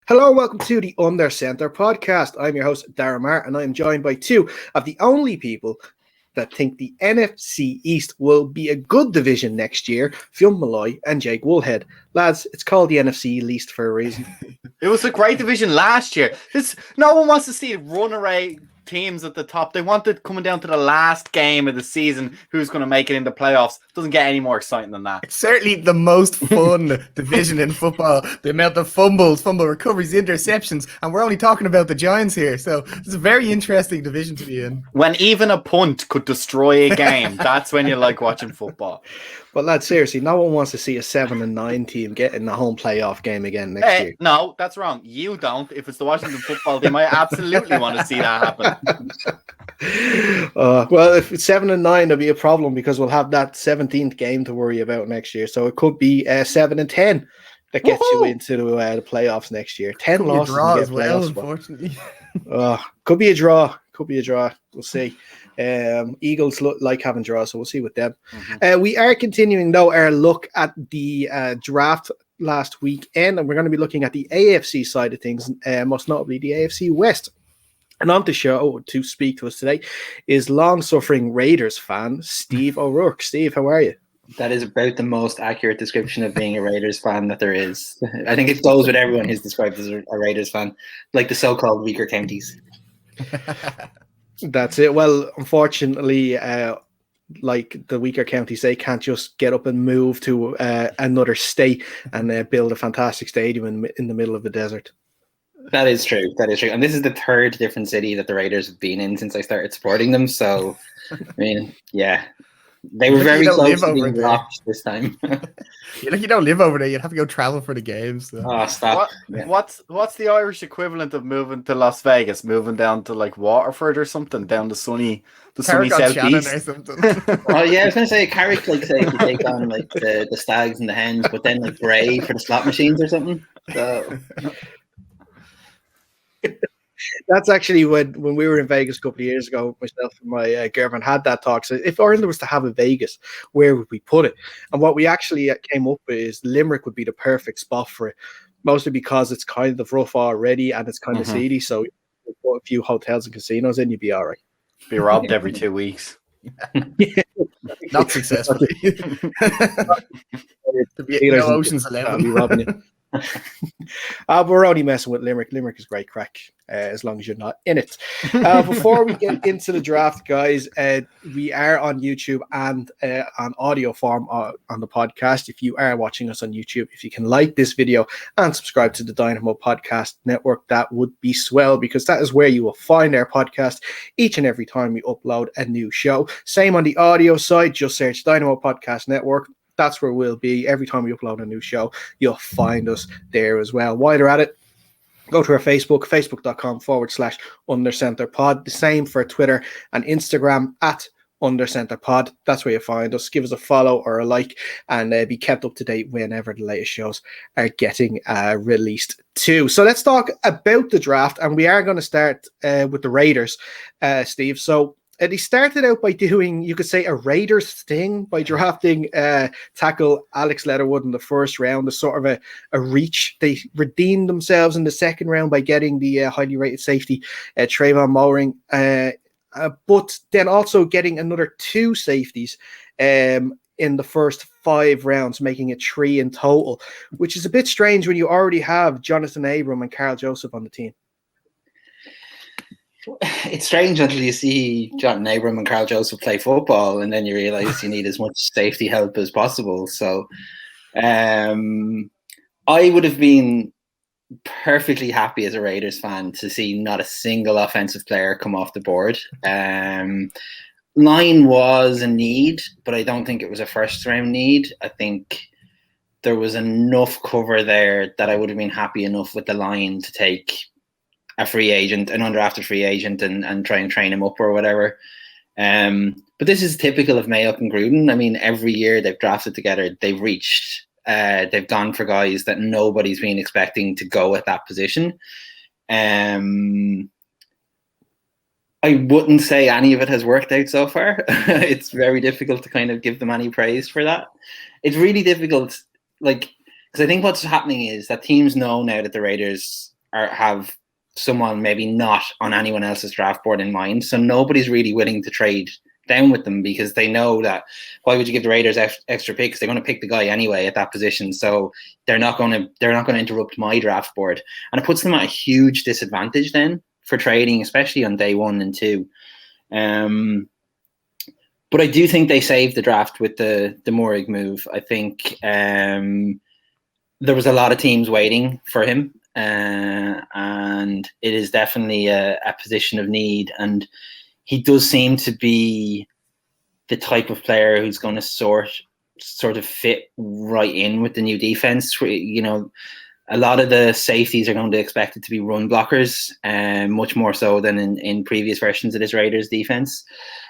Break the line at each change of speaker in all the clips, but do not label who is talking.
Hello, welcome to the Under Center podcast. I'm your host, Darren Waller, and I am joined by two of the only people that think the NFC East will be a good division next year, Fionn Malloy and Jake Woolhead. Lads, it's called the NFC East for a reason.
It was a great division last year. No one wants to see runaway teams at the top. They wanted coming down to the last game of the season who's going to make it into playoffs. Doesn't get any more exciting than that.
It's certainly the most fun division in football. The amount of fumbles, fumble recoveries, interceptions, and we're only talking about the Giants here. So it's a very interesting division to be in.
When even a punt could destroy a game, that's when you like watching football.
But lads, seriously, no one wants to see a 7-9 team get in the home playoff game again next year.
No, that's wrong. You don't. If it's the Washington football team, I absolutely want to see that happen.
Well, if it's 7-9, it'll be a problem because we'll have that 17th game to worry about next year. So it could be 7-10 that gets you into the playoffs next year. 10 losses
draw
to get
as well,
playoffs,
unfortunately.
Could be a draw. We'll see. Eagles look like having draws, so we'll see with them. Mm-hmm. We are continuing though our look at the draft last weekend, and we're going to be looking at the AFC side of things, most notably the AFC West. And on the show to speak to us today is long-suffering Raiders fan Steve O'Rourke. Steve, how are you?
That is about the most accurate description of being a Raiders fan that there is. I think it goes with everyone who's described as a Raiders fan, like the so-called weaker counties.
That's it. Well, unfortunately, like the weaker counties, they can't just get up and move to another state and build a fantastic stadium in the middle of the desert.
That is true. And this is the third different city that the Raiders have been in since I started supporting them. So, I mean, yeah. They were very close to being blocked this time.
You don't live over there. You'd have to go travel for the games. So.
Oh, stop.
What's the Irish equivalent of moving to Las Vegas? Moving down to like Waterford or something? Down the sunny southeast?
Or something.
Oh, yeah, I was going to say Carrick, like, say, to take on like the Stags and the Hens, but then like Bray for the slot machines or something. So...
That's actually when we were in Vegas a couple of years ago, myself and my girlfriend had that talk. So if Ireland was to have a Vegas, where would we put it? And what we actually came up with is Limerick would be the perfect spot for it, mostly because it's kind of rough already and it's kind of seedy. So you put a few hotels and casinos in, you'd be all right.
Be robbed every 2 weeks.
Not successfully. There'd be no Ocean's 11.
Be robbing you. We're only messing with Limerick. Limerick is great crack as long as you're not in it. Before we get into the draft, guys, we are on YouTube and on audio form on the podcast. If you are watching us on YouTube, if you can like this video and subscribe to the Dynamo Podcast Network, that would be swell, because that is where you will find our podcast each and every time we upload a new show. Same on the audio side, just search Dynamo Podcast Network. That's where we'll be. Every time we upload a new show, you'll find us there as well. While you're at it, go to our Facebook, facebook.com/undercenterpod. The same for Twitter and Instagram @undercenterpod. That's where you find us. Give us a follow or a like, and be kept up to date whenever the latest shows are getting released too. So let's talk about the draft, and we are going to start with the Raiders, Steve. So they started out by doing, you could say, a Raiders thing by drafting tackle Alex Leatherwood in the first round, as sort of a reach. They redeemed themselves in the second round by getting the highly rated safety Trayvon Mullen, but then also getting another 2 safeties in the first 5 rounds, making it 3 in total, which is a bit strange when you already have Jonathan Abram and Carl Joseph on the team.
It's strange until you see Jonathan Abram and Carl Joseph play football, and then you realize you need as much safety help as possible. So I would have been perfectly happy as a Raiders fan to see not a single offensive player come off the board. Line was a need, but I don't think it was a first round need. I think there was enough cover there that I would have been happy enough with the line to take a free agent, an undrafted free agent, and try and train him up or whatever. But this is typical of Mayock and Gruden. I mean, every year they've drafted together, they've reached, they've gone for guys that nobody's been expecting to go at that position. I wouldn't say any of it has worked out so far. It's very difficult to kind of give them any praise for that. It's really difficult, like, because I think what's happening is that teams know now that the Raiders have someone maybe not on anyone else's draft board in mind, so nobody's really willing to trade down with them because they know that why would you give the Raiders extra picks? They're going to pick the guy anyway at that position, so they're not going to interrupt my draft board, and it puts them at a huge disadvantage then for trading, especially on day 1 and 2. But I do think they saved the draft with the Morig move. I think there was a lot of teams waiting for him, and it is definitely a position of need. And he does seem to be the type of player who's going to sort of fit right in with the new defense. You know, a lot of the safeties are going to expect it to be run blockers, much more so than in previous versions of this Raiders defense.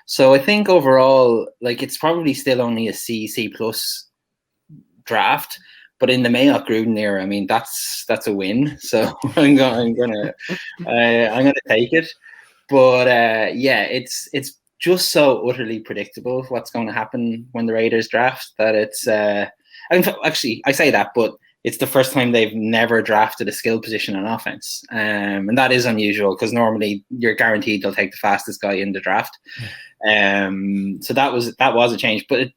So I think overall, like, it's probably still only a C plus draft, but in the Mayock Gruden era, I mean, that's a win. So I'm gonna take it. But yeah, it's just so utterly predictable what's going to happen when the Raiders draft that it's. Actually, I say that, but it's the first time they've never drafted a skill position on offense, and that is unusual because normally you're guaranteed they'll take the fastest guy in the draft. So that was a change, but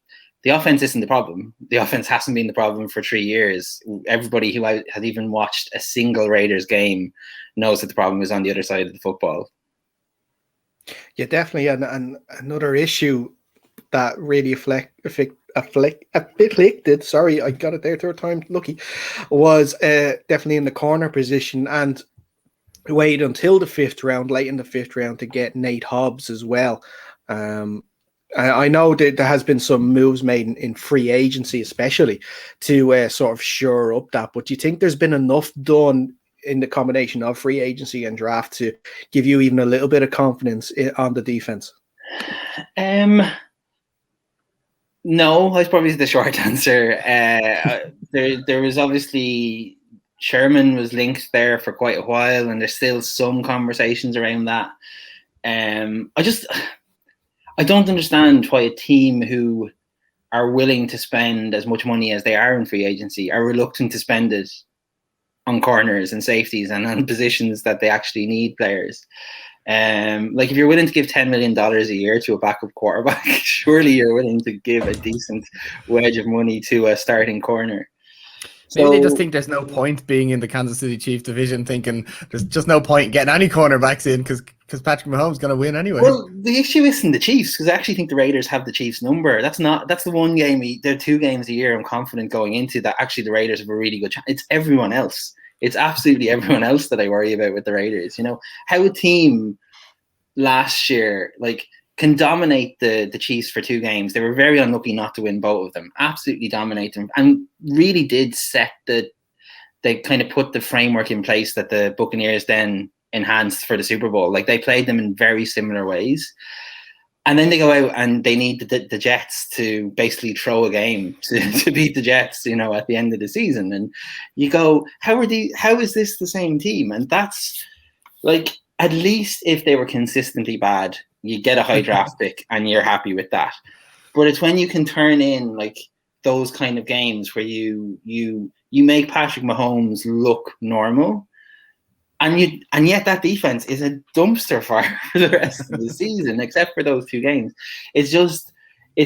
the offense isn't the problem. The offense hasn't been the problem for 3 years. Everybody who had even watched a single Raiders game knows that the problem is on the other side of the football.
Yeah, definitely, and another issue that really afflicted. Sorry, I got it there third time. Lucky was definitely in the corner position, and waited until the 5th round, late in the 5th round, to get Nate Hobbs as well. I know that there has been some moves made in free agency, especially to sort of shore up that. But do you think there's been enough done in the combination of free agency and draft to give you even a little bit of confidence on the defense?
No, that's probably the short answer. There was obviously Sherman was linked there for quite a while, and there's still some conversations around that. I don't understand why a team who are willing to spend as much money as they are in free agency are reluctant to spend it on corners and safeties and on positions that they actually need players. Like, if you're willing to give $10 million a year to a backup quarterback, surely you're willing to give a decent wedge of money to a starting corner.
Maybe they just think there's no point being in the Kansas City Chiefs division, thinking there's just no point getting any cornerbacks in because Patrick Mahomes is going to win anyway.
Well, the issue isn't the Chiefs, because I actually think the Raiders have the Chiefs number. That's the one game. There are 2 games a year I'm confident going into that actually the Raiders have a really good chance. It's everyone else. It's absolutely everyone else that I worry about with the Raiders. You know, how a team last year, like, can dominate the Chiefs for 2 games. They were very unlucky not to win both of them. Absolutely dominate them, and really did they kind of put the framework in place that the Buccaneers then enhanced for the Super Bowl. Like, they played them in very similar ways. And then they go out and they need the Jets to basically throw a game to beat the Jets, you know, at the end of the season. And you go, how is this the same team? And that's, like, at least if they were consistently bad, you get a high draft pick and you're happy with that. But it's when you can turn in, like, those kind of games where you make Patrick Mahomes look normal, and yet that defense is a dumpster fire for the rest of the season, except for those 2 games. It's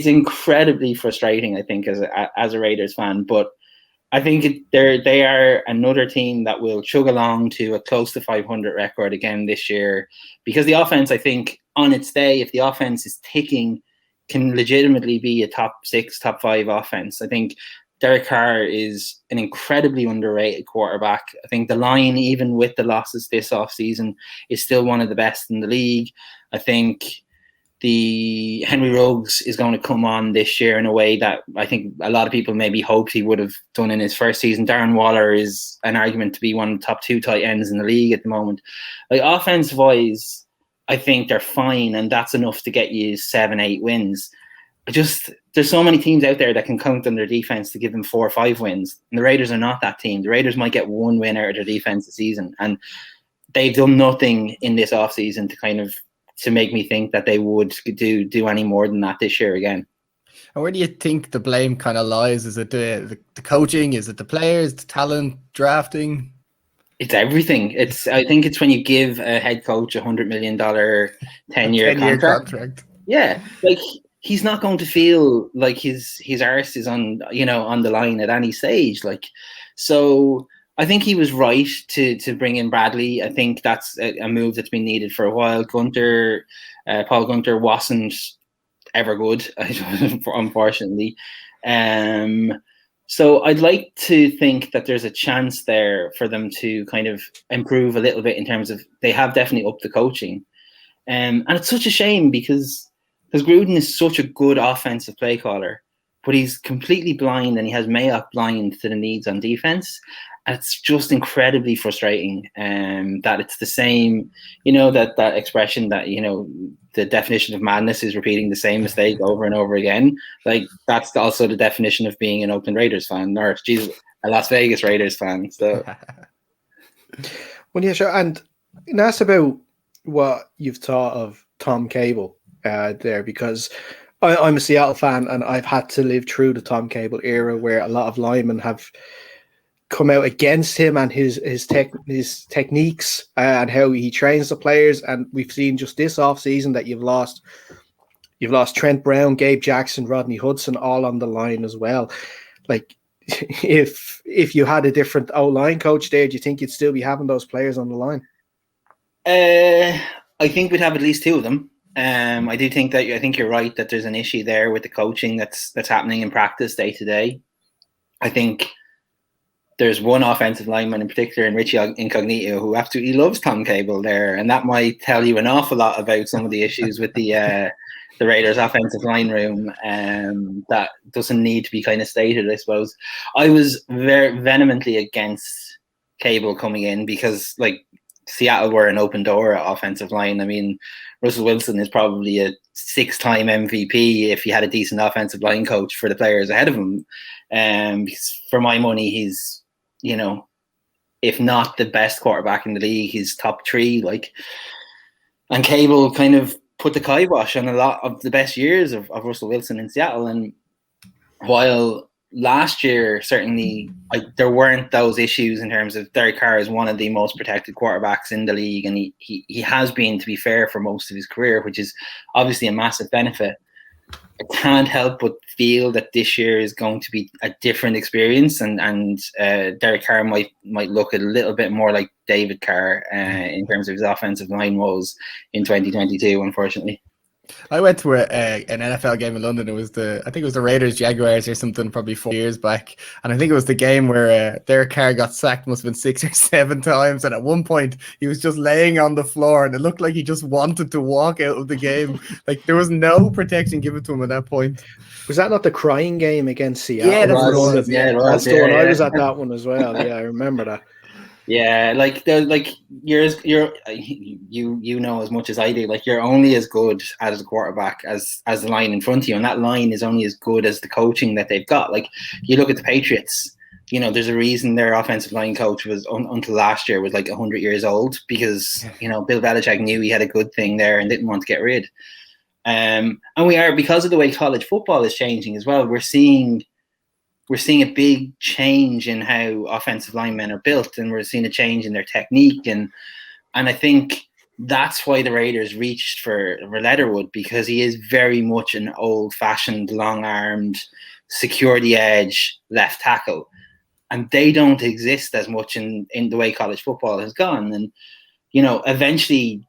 incredibly frustrating, I think, as a Raiders fan. But I think they are another team that will chug along to a close to 500 record again this year, because the offense, I think, on its day, if the offense is ticking, can legitimately be a top 6, top 5 offense. I think Derek Carr is an incredibly underrated quarterback. I think the line, even with the losses this offseason, is still one of the best in the league. I think the Henry Ruggs is going to come on this year in a way that I think a lot of people maybe hoped he would have done in his first season. Darren Waller is an argument to be one of the top 2 tight ends in the league at the moment. Like, offense-wise, I think they're fine, and that's enough to get you 7-8 wins. There's so many teams out there that can count on their defense to give them 4 or 5 wins. And the Raiders are not that team. The Raiders might get 1 win out of their defense this season. And they've done nothing in this offseason to kind of to make me think that they would do any more than that this year again.
And where do you think the blame kind of lies? Is it the coaching? Is it the players, the talent, drafting?
It's everything. I think it's when you give a head coach $100 million 10-year contract. Yeah, like he's not going to feel like his arse is on the line at any stage. Like, so I think he was right to bring in Bradley. I think that's a move that's been needed for a while. Paul Gunter wasn't ever good, unfortunately. So I'd like to think that there's a chance there for them to kind of improve a little bit in terms of they have definitely upped the coaching. And it's such a shame because Gruden is such a good offensive play caller, but he's completely blind and he has Mayock blind to the needs on defense. And it's just incredibly frustrating that it's the same, that expression that, the definition of madness is repeating the same mistake over and over again. Like, that's also the definition of being an Oakland Raiders fan, or a Las Vegas Raiders fan. So,
well, yeah, sure. And that's about what you've thought of Tom Cable there, because I'm a Seattle fan and I've had to live through the Tom Cable era where a lot of linemen have come out against him and his techniques and how he trains the players. And we've seen just this offseason that you've lost Trent Brown, Gabe Jackson, Rodney Hudson all on the line as well. Like, if you had a different O-line coach there, do you think you'd still be having those players on the line?
I think we'd have at least two of them. I think you're right that there's an issue there with the coaching that's happening in practice day to day. I think there's one offensive lineman in particular, in Richie Incognito, who absolutely loves Tom Cable there, and that might tell you an awful lot about some of the issues with the Raiders' offensive line room. That doesn't need to be kind of stated, I suppose. I was very vehemently against Cable coming in because, like, Seattle were an open door at offensive line. I mean, Russell Wilson is probably a 6-time MVP if he had a decent offensive line coach for the players ahead of him. Because for my money, he's, if not the best quarterback in the league, he's top 3. Like, and Cable kind of put the kibosh on a lot of the best years of Russell Wilson in Seattle. And while last year, certainly, there weren't those issues in terms of Derek Carr is one of the most protected quarterbacks in the league, and he has been, to be fair, for most of his career, which is obviously a massive benefit. I can't help but feel that this year is going to be a different experience, and Derek Carr might look a little bit more like David Carr in terms of his offensive line woes in 2022, unfortunately.
I went to an NFL game in London. I think it was the Raiders Jaguars or something, probably 4 years back. And I think it was the game where Derek Carr got sacked, must have been 6 or 7 times. And at one point, he was just laying on the floor, and it looked like he just wanted to walk out of the game. Like, there was no protection given to him at that point.
Was that not the crying game against Seattle?
Yeah, that's what it was.
Yeah, it was.
That's the one. I was at that one as well. Yeah, I remember that.
Yeah, you're you know as much as I do. Like, you're only as good as the quarterback as the line in front of you, and that line is only as good as the coaching that they've got. Like, you look at the Patriots, there's a reason their offensive line coach was until last year was like 100 years old, because Bill Belichick knew he had a good thing there and didn't want to get rid. And we are, because of the way college football is changing as well. We're seeing a big change in how offensive linemen are built, and we're seeing a change in their technique. And I think that's why the Raiders reached for Leatherwood, because he is very much an old-fashioned, long-armed, secure the edge left tackle. And they don't exist as much in the way college football has gone. And, eventually,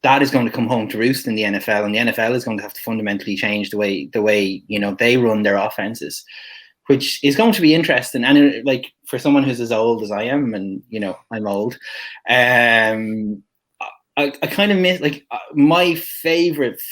that is going to come home to roost in the NFL, and the NFL is going to have to fundamentally change the way they run their offenses, which is going to be interesting. And for someone who's as old as I am, and I'm old, I kind of miss, my favorite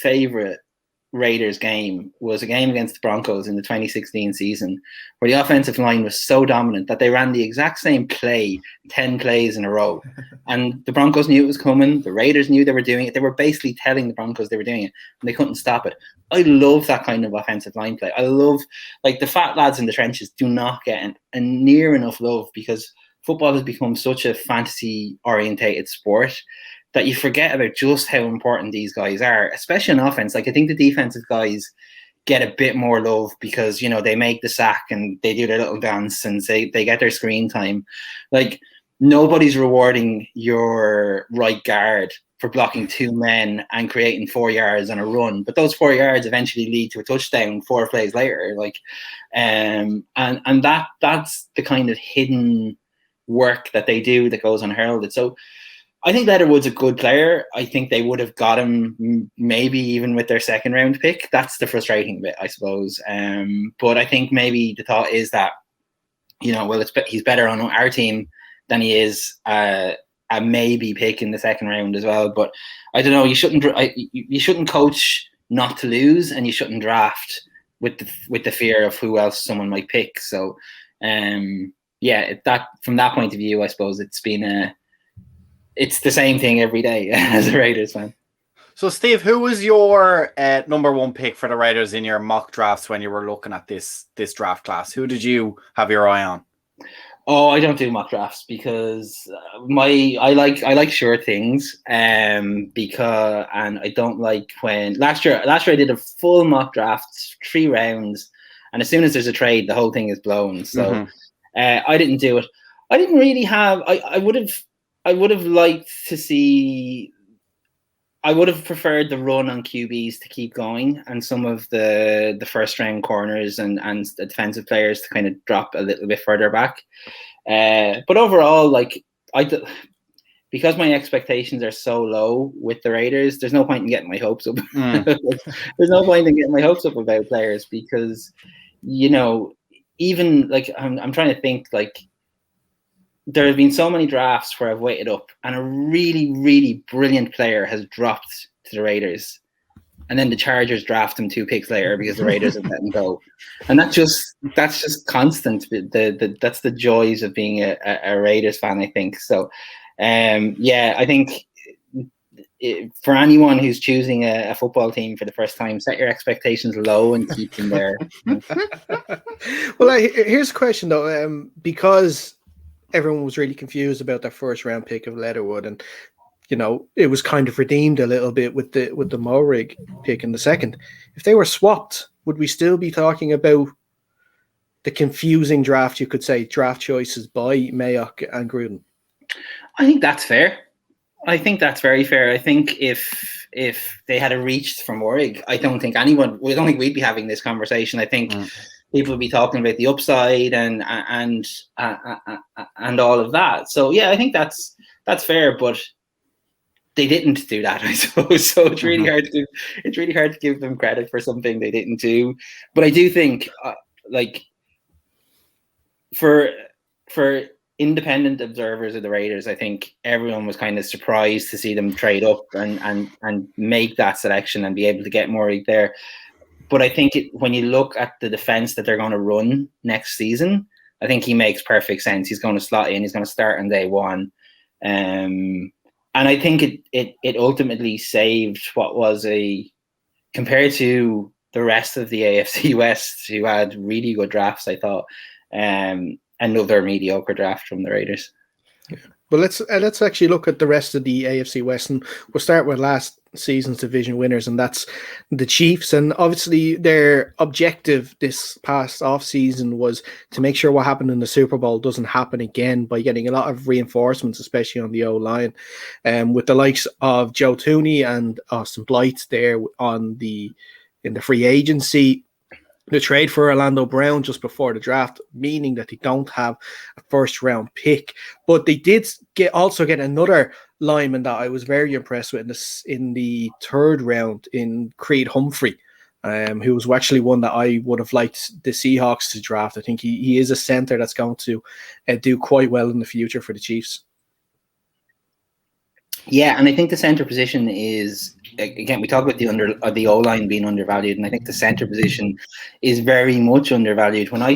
Raiders game was a game against the Broncos in the 2016 season, where the offensive line was so dominant that they ran the exact same play 10 plays in a row, and the Broncos knew it was coming. The Raiders knew they were doing it. They were basically telling the Broncos they were doing it, and they couldn't stop it. I love that kind of offensive line play. I love, the fat lads in the trenches do not get a near enough love, because football has become such a fantasy orientated sport that you forget about just how important these guys are, especially in offense. Like, I think the defensive guys get a bit more love because, you know, they make the sack and they do their little dance and they get their screen time. Like, nobody's rewarding your right guard for blocking 2 men and creating 4 yards on a run, but those 4 yards eventually lead to a touchdown 4 plays later. Like, and that's the kind of hidden work that they do that goes unheralded. So I think Leatherwood's a good player. I think they would have got him maybe even with their second round pick. That's the frustrating bit, I suppose. But I think maybe the thought is that, you know, well, he's better on our team than he is a maybe pick in the second round as well. But I don't know. You shouldn't coach not to lose, and you shouldn't draft with the fear of who else someone might pick. So, yeah, that from that point of view, I suppose it's the same thing every day as a Raiders fan.
So, Steve, who was your number 1 pick for the Raiders in your mock drafts when you were looking at this draft class? Who did you have your eye on?
Oh, I don't do mock drafts because I like sure things. Because I don't like when last year I did a full mock draft, 3 rounds, and as soon as there's a trade, the whole thing is blown. So I didn't do it. I didn't really have. I would have liked to see. I would have preferred the run on QBs to keep going, and some of the first round corners and the defensive players to kind of drop a little bit further back. But overall, like because my expectations are so low with the Raiders, there's no point in getting my hopes up. There's no point in getting my hopes up about players because, you know, even like I'm trying to think, like, there have been so many drafts where I've waited up and a really, really brilliant player has dropped to the Raiders. And then the Chargers draft him 2 picks later because the Raiders have let him go. And that's just constant. That's the joys of being a Raiders fan, I think. So, yeah, I think for anyone who's choosing a football team for the first time, set your expectations low and keep them there.
Well, here's a question, though. Because everyone was really confused about their first round pick of Leatherwood, and you know it was kind of redeemed a little bit with the Morig pick in the second. If they were swapped, would we still be talking about the confusing draft? You could say draft choices by Mayock and Gruden.
I think that's fair. I think that's very fair. I think if they had reached for Morig, I don't think we'd be having this conversation. I think people would be talking about the upside and all of that. So yeah, I think that's fair, but they didn't do that, I suppose. So it's really hard to give them credit for something they didn't do. But I do think, like, for independent observers of the Raiders, I think everyone was kind of surprised to see them trade up and make that selection and be able to get Morig there. But I think when you look at the defense that they're going to run next season, I think he makes perfect sense. He's going to slot in. He's going to start on day one. And I think it ultimately saved what was compared to the rest of the AFC West, who had really good drafts, I thought, another mediocre draft from the Raiders.
Yeah. Well, let's actually look at the rest of the AFC West, and we'll start with last season's division winners, and that's the Chiefs. And obviously their objective this past offseason was to make sure what happened in the Super Bowl doesn't happen again by getting a lot of reinforcements, especially on the O-line, with the likes of Joe Thuney and Austin Blythe there in the free agency. The trade for Orlando Brown just before the draft, meaning that they don't have a first-round pick. But they did also get another lineman that I was very impressed with in the third round in Creed Humphrey, who was actually one that I would have liked the Seahawks to draft. I think he is a center that's going to do quite well in the future for the Chiefs.
Yeah, and I think the center position is, again, we talk about the O-line being undervalued, and I think the center position is very much undervalued. When I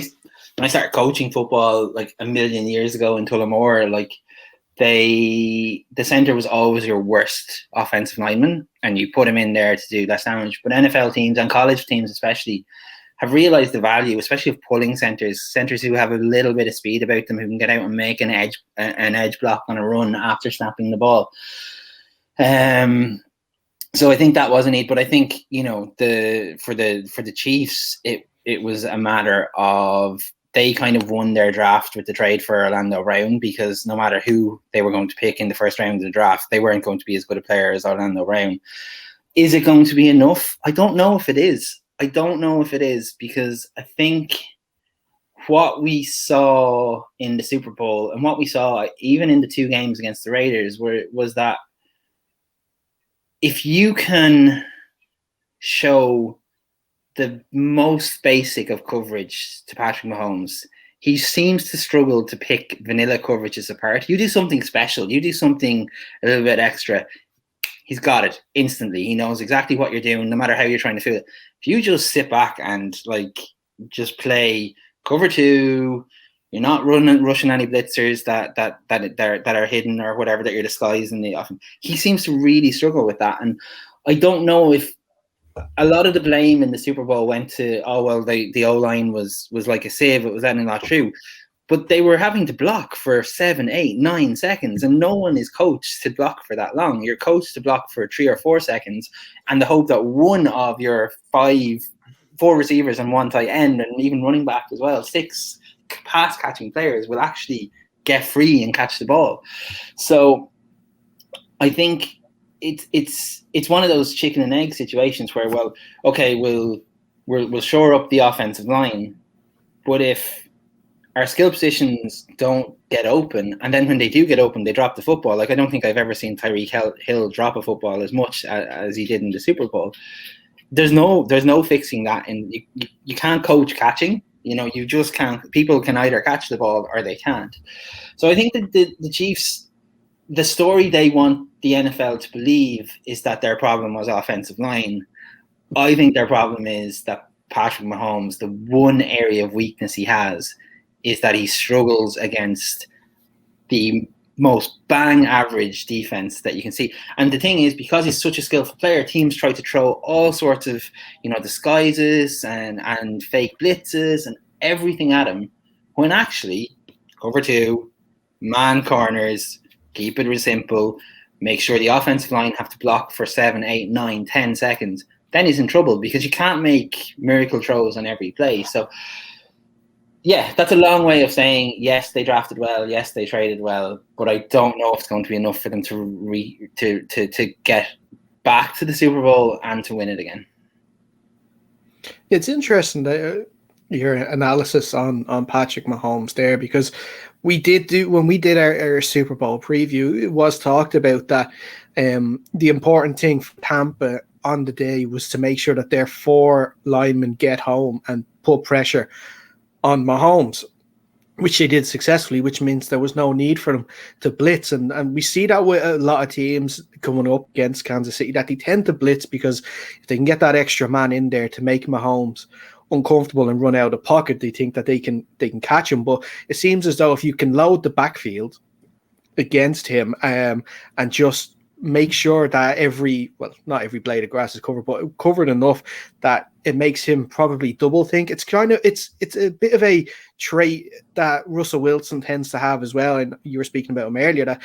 started coaching football like a million years ago in Tullamore, like the center was always your worst offensive lineman, and you put him in there to do less damage. But NFL teams and college teams especially have realized the value, especially of pulling centers who have a little bit of speed about them, who can get out and make an edge block on a run after snapping the ball. So I think that was a need, but I think for the Chiefs, it was a matter of they kind of won their draft with the trade for Orlando Brown, because no matter who they were going to pick in the first round of the draft, they weren't going to be as good a player as Orlando Brown. Is it going to be enough? I don't know if it is. Because I think what we saw in the Super Bowl and what we saw even in the 2 games against the Raiders was that if you can show the most basic of coverage to Patrick Mahomes, he seems to struggle to pick vanilla coverages apart. You do something special, you do something a little bit extra, he's got it instantly. He knows exactly what you're doing, no matter how you're trying to feel it. If you just sit back and just play cover 2, you're not rushing any blitzers that are hidden or whatever, that you're disguising the offense. He seems to really struggle with that, and I don't know if a lot of the blame in the Super Bowl went to the O-line was like a sieve. It was that not true. But they were having to block for 7, 8, 9 seconds, and no one is coached to block for that long. You're coached to block for 3 or 4 seconds, and the hope that one of your 4 receivers and 1 tight end, and even running back as well, 6 pass catching players will actually get free and catch the ball. So I think it's one of those chicken and egg situations where, well, okay, we'll shore up the offensive line, but if our skill positions don't get open, and then when they do get open, they drop the football. Like, I don't think I've ever seen Tyreek Hill drop a football as much as he did in the Super Bowl. There's no fixing that, and you can't coach catching. You just can't. People can either catch the ball or they can't. So I think that the Chiefs, the story they want the NFL to believe is that their problem was offensive line. I think their problem is that Patrick Mahomes, the one area of weakness he has is that he struggles against the most bang average defense that you can see. And the thing is, because he's such a skillful player, teams try to throw all sorts of, disguises and fake blitzes and everything at him, when actually cover 2, man corners, keep it simple, make sure the offensive line have to block for 7, 8, 9, 10 seconds. Then he's in trouble, because you can't make miracle throws on every play. So yeah, that's a long way of saying, yes, they drafted well, yes, they traded well, but I don't know if it's going to be enough for them to get back to the Super Bowl and to win it again.
It's interesting that your analysis on Patrick Mahomes there, because when we did our Super Bowl preview, it was talked about that the important thing for Tampa on the day was to make sure that their 4 linemen get home and put pressure on Mahomes, which they did successfully, which means there was no need for them to blitz. And we see that with a lot of teams coming up against Kansas City, that they tend to blitz because if they can get that extra man in there to make Mahomes uncomfortable and run out of the pocket, they think that they can catch him. But it seems as though if you can load the backfield against him and just make sure that not every blade of grass is covered, but covered enough that it makes him probably double think. It's a bit of a trait that Russell Wilson tends to have as well. And you were speaking about him earlier, that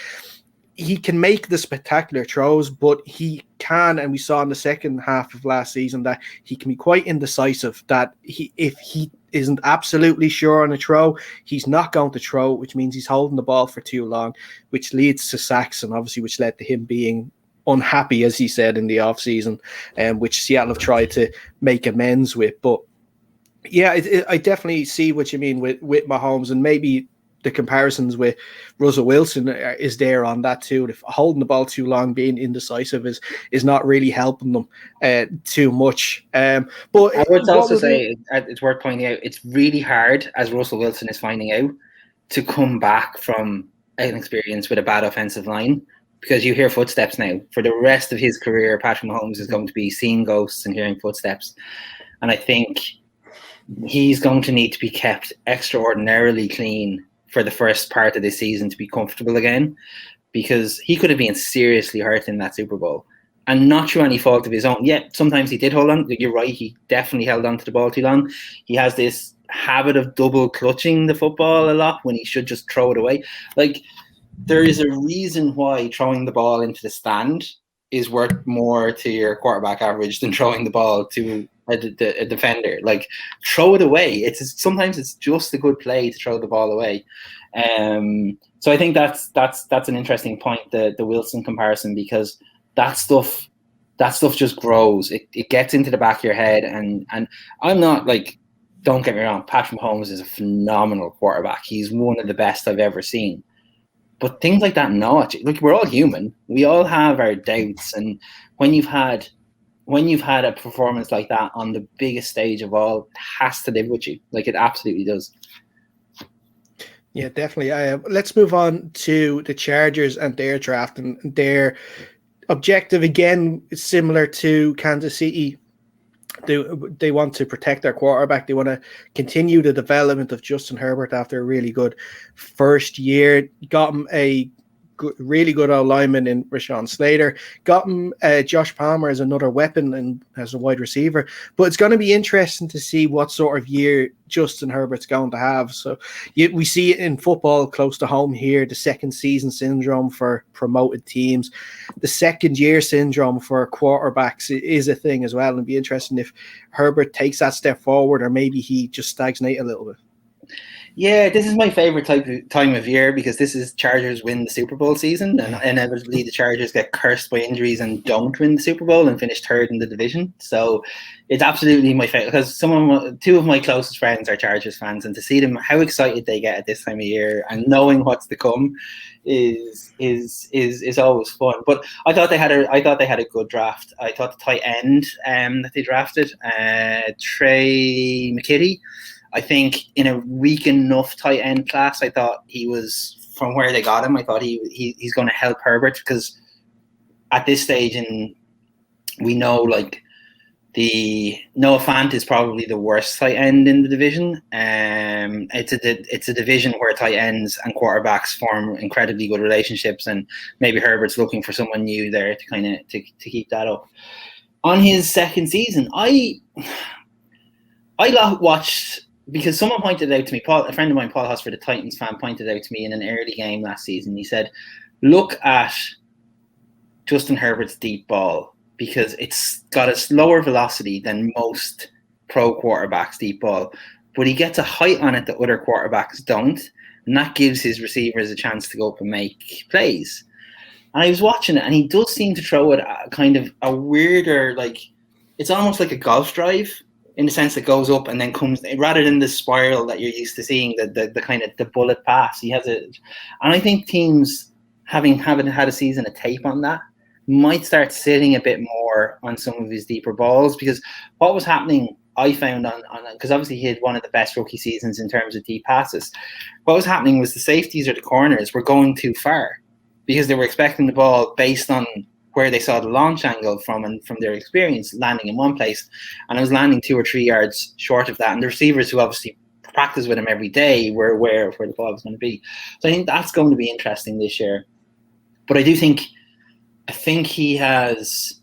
he can make the spectacular throws, but he can, and we saw in the second half of last season that he can be quite indecisive, that if he isn't absolutely sure on a throw, he's not going to throw, which means he's holding the ball for too long, which leads to sacks, and obviously which led to him being unhappy, as he said, in the offseason, which Seattle have tried to make amends with. But yeah, I definitely see what you mean with Mahomes, and maybe the comparisons with Russell Wilson is there on that too. If holding the ball too long, being indecisive is not really helping them too much. But
I would also say it's worth pointing out, it's really hard, as Russell Wilson is finding out, to come back from an experience with a bad offensive line, because you hear footsteps now. For the rest of his career, Patrick Mahomes is going to be seeing ghosts and hearing footsteps. And I think he's going to need to be kept extraordinarily clean for the first part of this season to be comfortable again, because he could have been seriously hurt in that Super Bowl, and not through any fault of his own. Yeah, sometimes he did hold on. You're right, he definitely held on to the ball too long. He has this habit of double clutching the football a lot when he should just throw it away. Like, there is a reason why throwing the ball into the stand is worth more to your quarterback average than throwing the ball to a defender. Like, throw it away. Sometimes it's just a good play to throw the ball away. So I think that's an interesting point, the Wilson comparison, because that stuff just grows. It gets into the back of your head, and I'm not like, don't get me wrong, Patrick Mahomes is a phenomenal quarterback. He's one of the best I've ever seen. But things like that, like, we're all human. We all have our doubts, and when you've had a performance like that on the biggest stage of all, it has to live with you. Like, it absolutely does.
Yeah, definitely. Let's move on to the Chargers and their draft, and their objective again is similar to Kansas City. They want to protect their quarterback. They want to continue the development of Justin Herbert after a really good first year. Got him a really good lineman in Rashawn Slater. Got him Josh Palmer as another weapon and as a wide receiver. But it's going to be interesting to see what sort of year Justin Herbert's going to have. So we see it in football close to home here, the second season syndrome for promoted teams. The second year syndrome for quarterbacks is a thing as well. And it'd be interesting if Herbert takes that step forward, or maybe he just stagnates a little bit.
Yeah, this is my favorite time of year, because this is Chargers win the Super Bowl season, and inevitably the Chargers get cursed by injuries and don't win the Super Bowl and finish third in the division. So it's absolutely my favorite, because two of my closest friends are Chargers fans, and to see them, how excited they get at this time of year and knowing what's to come is always fun. But I thought they had a good draft. I thought the tight end that they drafted, Trey McKitty, I think in a weak enough tight end class, I thought he was, from where they got him, I thought he's going to help Herbert, because at this stage, and we know, like, the Noah Fant is probably the worst tight end in the division. It's a division where tight ends and quarterbacks form incredibly good relationships, and maybe Herbert's looking for someone new there to kind of to keep that up. On his second season, I watched, because someone pointed out to me, a friend of mine, Paul Hosford, a Titans fan, pointed out to me in an early game last season. He said, look at Justin Herbert's deep ball, because it's got a slower velocity than most pro quarterbacks' deep ball, but he gets a height on it that other quarterbacks don't, and that gives his receivers a chance to go up and make plays. And I was watching it, and he does seem to throw it kind of a weirder, like, it's almost like a golf drive, in the sense that goes up and then comes, rather than the spiral that you're used to seeing, the kind of the bullet pass. He has it, and I think teams having had a season of tape on that might start sitting a bit more on some of his deeper balls, because what was happening, I found on because obviously he had one of the best rookie seasons in terms of deep passes. What was happening was the safeties or the corners were going too far, because they were expecting the ball based on where they saw the launch angle from, and from their experience landing in one place, and it was landing 2 or 3 yards short of that. And the receivers, who obviously practice with him every day, were aware of where the ball was going to be. So I think that's going to be interesting this year. But I think he has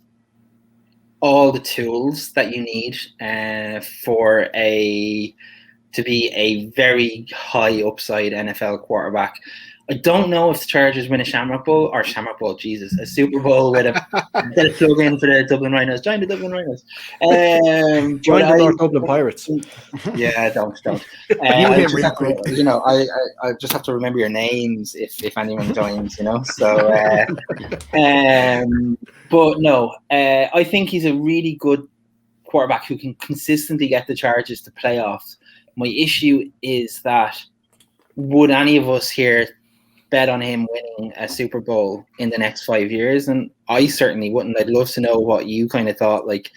all the tools that you need to be a very high upside NFL quarterback. I don't know if the Chargers win a Shamrock Bowl, a Super Bowl with a plug in for the Dublin Rhinos. Join the Dublin Rhinos.
Join the North Dublin Pirates.
Yeah, don't. I just have to remember your names if anyone joins, So, but no, I think he's a really good quarterback who can consistently get the Chargers to playoffs. My issue is that, would any of us here bet on him winning a Super Bowl in the next 5 years? And I certainly wouldn't. I'd love to know what you kind of thought. Like,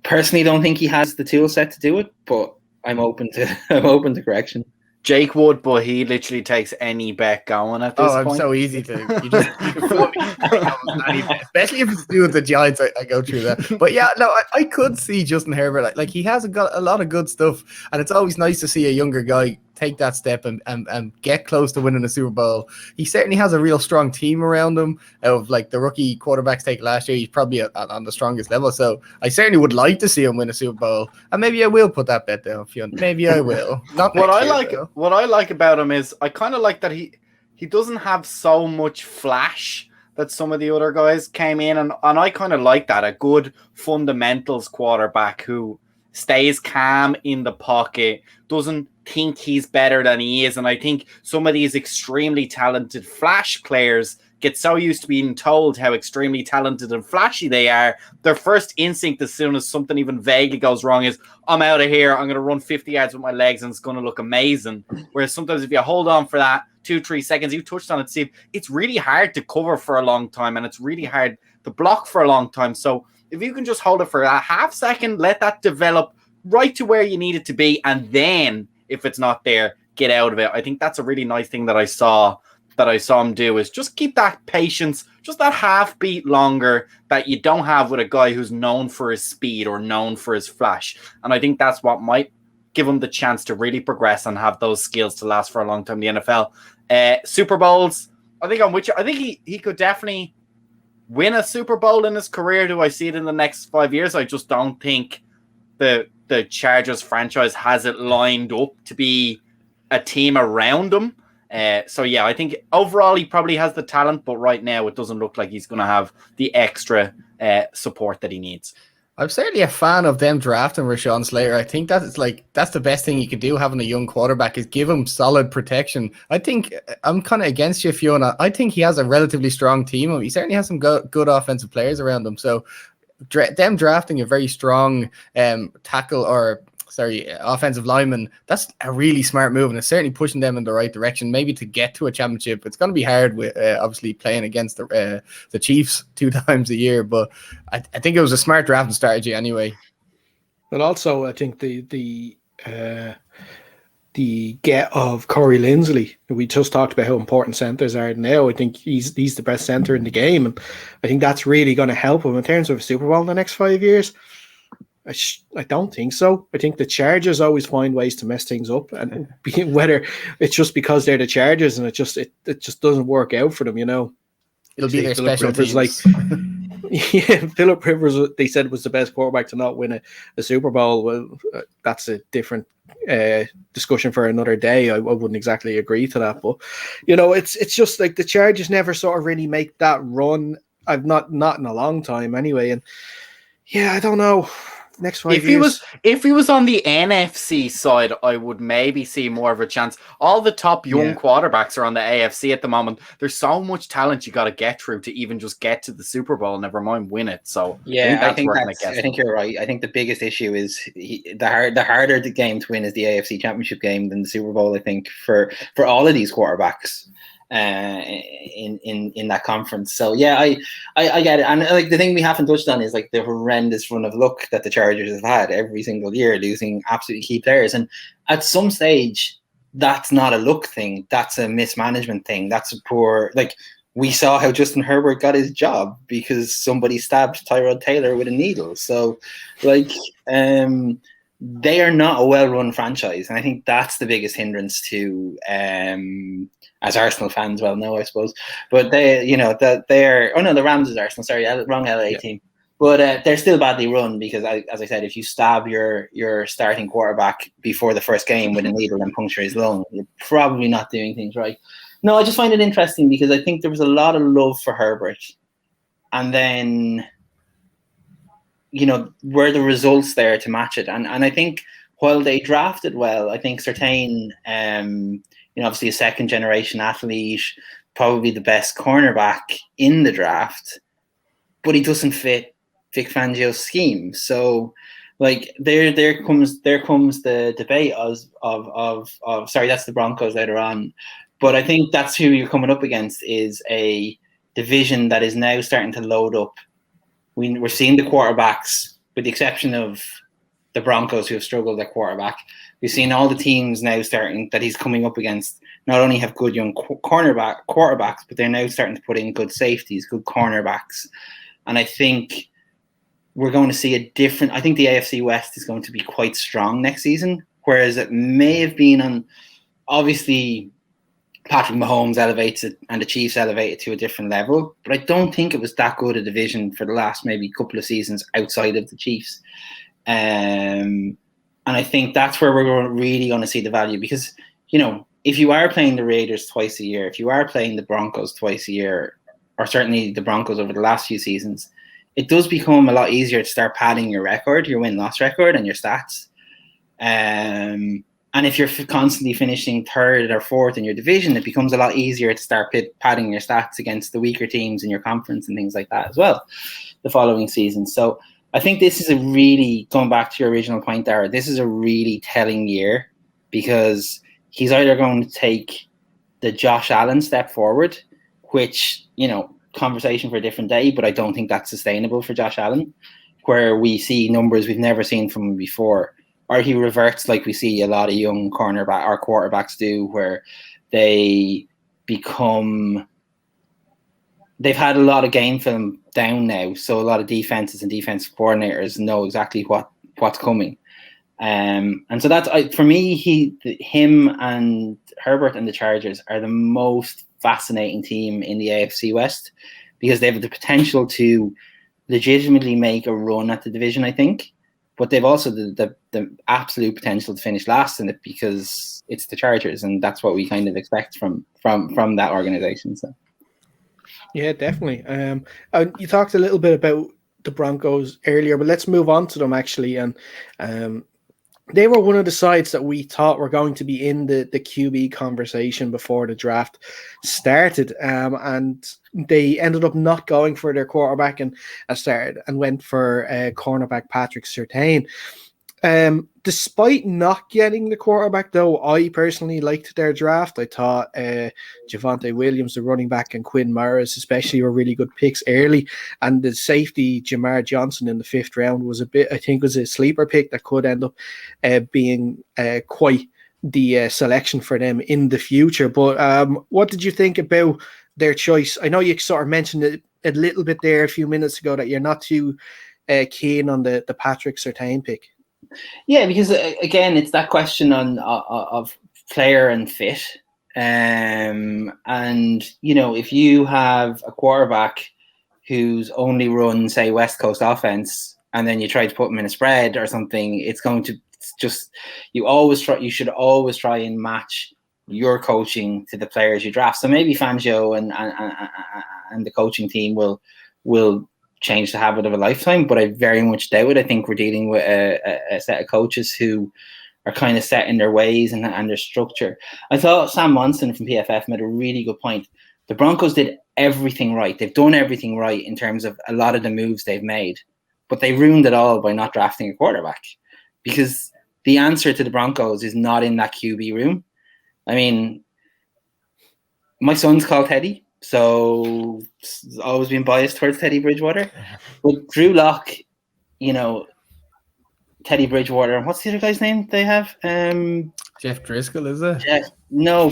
personally, don't think he has the tool set to do it, but I'm open to correction.
Jake would, but he literally takes any bet going at this point.
I'm so easy to. You can fool me. Especially if it's to do with the Giants, I go through that. But yeah, no, I could see Justin Herbert. Like he has got a lot of good stuff, and it's always nice to see a younger guy take that step and get close to winning a Super Bowl. He certainly has a real strong team around him. Of like the rookie quarterbacks take last year, he's probably on the strongest level. So I certainly would like to see him win a Super Bowl, and maybe I will put that bet down. Maybe I will. Not
what I like about him is I kind of like that he doesn't have so much flash that some of the other guys came in, and I kind of like that. A good fundamentals quarterback who stays calm in the pocket, doesn't think he's better than he is. And I think some of these extremely talented flash players get so used to being told how extremely talented and flashy they are. Their first instinct as soon as something even vaguely goes wrong is, I'm out of here. I'm going to run 50 yards with my legs and it's going to look amazing. Whereas sometimes if you hold on for that 2-3 seconds, you touched on it, Steve, it's really hard to cover for a long time and it's really hard to block for a long time. So if you can just hold it for a half second, let that develop right to where you need it to be, and then if it's not there, get out of it. I think that's a really nice thing that I saw him do, is just keep that patience, just that half beat longer that you don't have with a guy who's known for his speed or known for his flash. And I think that's what might give him the chance to really progress and have those skills to last for a long time in the NFL. Super Bowls, I think I'm with you. I think he could definitely win a Super Bowl in his career. Do I see it in the next 5 years? I just don't think the Chargers franchise has it lined up to be a team around him. So yeah, I think overall he probably has the talent, but right now it doesn't look like he's going to have the extra support that he needs.
I'm certainly a fan of them drafting Rashawn Slater. I think that's the best thing you can do, having a young quarterback, is give him solid protection. I think I'm kind of against you, Fiona. I think he has a relatively strong team. He certainly has some good offensive players around him. So them drafting a very strong offensive lineman, that's a really smart move, and it's certainly pushing them in the right direction, maybe to get to a championship. It's going to be hard with obviously playing against the Chiefs 2 times a year, but I think it was a smart drafting strategy anyway.
But also, I think the get of Corey Linsley, we just talked about how important centers are now. I think he's the best center in the game, and I think that's really going to help him in terms of a Super Bowl in the next 5 years. I don't think so. I think the Chargers always find ways to mess things up, and whether it's just because they're the Chargers and it just doesn't work out for them,
It'll be their special teams.
Yeah, Phillip Rivers, they said, was the best quarterback to not win a Super Bowl. Well, that's a different discussion for another day. I wouldn't exactly agree to that, but it's just like the Chargers never sort of really make that run. I've not in a long time anyway, and yeah, I don't know. Next 5 years.
If he was on the NFC side, I would maybe see more of a chance. All the top young quarterbacks are on the AFC at the moment. There's so much talent you got to get through to even just get to the Super Bowl, never mind win it. So
yeah, I think you're right. I think the biggest issue is the harder the game to win is the AFC Championship game than the Super Bowl. I think for all of these quarterbacks in that conference. So yeah, I get it. And like the thing we haven't touched on is like the horrendous run of luck that the Chargers have had every single year, losing absolutely key players. And at some stage, that's not a luck thing. That's a mismanagement thing. That's a poor, like we saw how Justin Herbert got his job because somebody stabbed Tyrod Taylor with a needle. So like they are not a well-run franchise. And I think that's the biggest hindrance to as Arsenal fans well know, I suppose. But the Rams is Arsenal. Sorry, wrong LA team. But they're still badly run because, as I said, if you stab your starting quarterback before the first game with a needle and puncture his lung, you're probably not doing things right. No, I just find it interesting because I think there was a lot of love for Herbert. And then, were the results there to match it? And I think while they drafted well, I think Surtain, obviously a second generation athlete, probably the best cornerback in the draft, but he doesn't fit Vic Fangio's scheme. So like there comes the debate of sorry, that's the Broncos later on. But I think that's who you're coming up against, is a division that is now starting to load up. We're seeing the quarterbacks, with the exception of the Broncos, who have struggled at quarterback. We've seen all the teams now starting that he's coming up against not only have good young quarterbacks, but they're now starting to put in good safeties, good cornerbacks. And I think we're going to see I think the AFC West is going to be quite strong next season, whereas it may have been on, obviously, Patrick Mahomes elevates it and the Chiefs elevate it to a different level. But I don't think it was that good a division for the last maybe couple of seasons outside of the Chiefs. And I think that's where we're really going to see the value, because, if you are playing the Raiders twice a year, if you are playing the Broncos twice a year, or certainly the Broncos over the last few seasons, it does become a lot easier to start padding your record, your win-loss record, and your stats. And if you're constantly finishing third or fourth in your division, it becomes a lot easier to start padding your stats against the weaker teams in your conference and things like that as well the following season. So I think this is a really, going back to your original point, Dara, this is a really telling year, because he's either going to take the Josh Allen step forward, which, conversation for a different day, but I don't think that's sustainable for Josh Allen, where we see numbers we've never seen from him before, or he reverts like we see a lot of young quarterbacks do, where they've had a lot of game film down now, so a lot of defenses and defensive coordinators know exactly what's coming. And so that's, for me, him and Herbert and the Chargers are the most fascinating team in the AFC West, because they have the potential to legitimately make a run at the division, I think, but they've also the absolute potential to finish last in it, because it's the Chargers, and that's what we kind of expect from that organization. So
yeah, definitely. You talked a little bit about the Broncos earlier, but let's move on to them actually. And they were one of the sides that we thought were going to be in the QB conversation before the draft started. And they ended up not going for their quarterback and went for cornerback Patrick Surtain. Despite not getting the quarterback, though, I personally liked their draft. I thought Javonte Williams, the running back, and Quinn Morris especially were really good picks early. And the safety Jamar Johnson in the 5th round was a sleeper pick that could end up being quite the selection for them in the future. But what did you think about their choice? I know you sort of mentioned it a little bit there a few minutes ago that you're not too keen on the Patrick Surtain pick.
Yeah, because again, it's that question of player and fit. And, if you have a quarterback who's only run, say, West Coast offense, and then you try to put him in a spread or something, it's going to just, you should always try and match your coaching to the players you draft. So maybe Fangio and the coaching team will change the habit of a lifetime, but I very much doubt it. I think we're dealing with a set of coaches who are kind of set in their ways and their structure. I thought Sam Monson from PFF made a really good point. The Broncos did everything right. They've done everything right in terms of a lot of the moves they've made, but they ruined it all by not drafting a quarterback, because the answer to the Broncos is not in that QB room. I mean, my son's called Teddy, so always been biased towards Teddy Bridgewater. But Drew Lock, Teddy Bridgewater, and what's the other guy's name they have?
Jeff Driscoll, is it?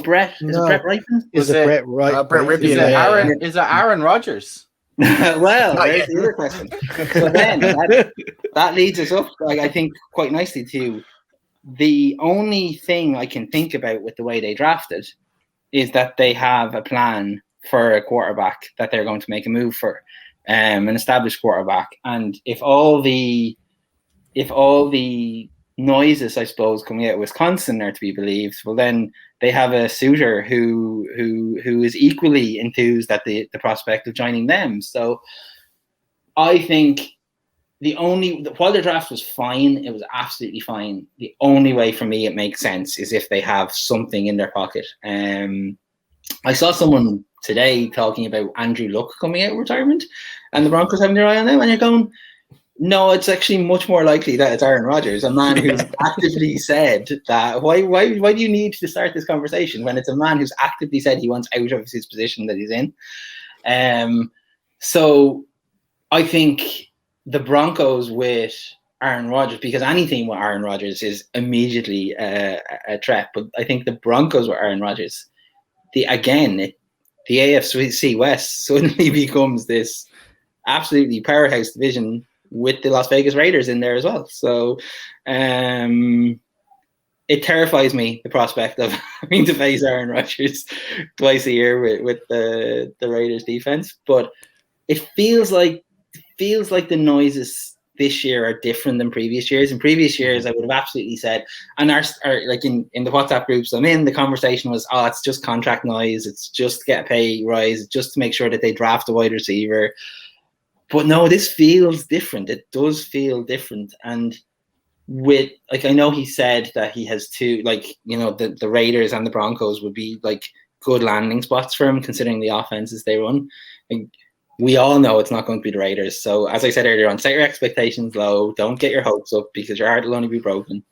Brett. Is it Brett Ripen?
Is it Brett Ripen?
Brett Ripen.
Is it Aaron Rodgers?
Well, there's the other question. So then that leads us up, I think, quite nicely to the only thing I can think about with the way they drafted is that they have a plan for a quarterback that they're going to make a move for, an established quarterback. And if all the noises, I suppose, coming out of Wisconsin are to be believed, well, then they have a suitor who is equally enthused at the prospect of joining them. So I think while the draft was fine, it was absolutely fine. The only way for me it makes sense is if they have something in their pocket. I saw someone today talking about Andrew Luck coming out of retirement and the Broncos having their eye on them, and you're going, no, it's actually much more likely that it's Aaron Rodgers, a man who's actively said that. Why do you need to start this conversation when it's a man who's actively said he wants out of his position that he's in? So I think the Broncos with Aaron Rodgers, because anything with Aaron Rodgers is immediately a threat, but I think the Broncos with Aaron Rodgers, the AFC West suddenly becomes this absolutely powerhouse division with the Las Vegas Raiders in there as well. So it terrifies me, the prospect of having to face Aaron Rodgers twice a year with the Raiders defense. But it feels like the noises this year are different than previous years. In previous years, I would have absolutely said, and our like in the WhatsApp groups I'm in, the conversation was, oh, it's just contract noise. It's just to get a pay rise, just to make sure that they draft a wide receiver. But no, this feels different. It does feel different. And with, like, I know he said that he has two, like, you know, the Raiders and the Broncos would be like good landing spots for him, considering the offenses they run. Like, we all know it's not going to be the Raiders. So, as I said earlier on, set your expectations low. Don't get your hopes up, because your heart will only be broken.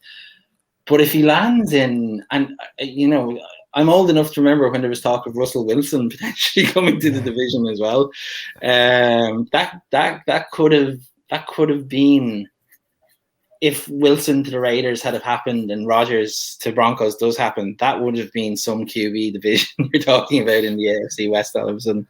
But if he lands in, and, you know, I'm old enough to remember when there was talk of Russell Wilson potentially coming to the division as well. That could have been, if Wilson to the Raiders had have happened and Rodgers to Broncos does happen, that would have been some QB division you're talking about in the AFC West all of a sudden.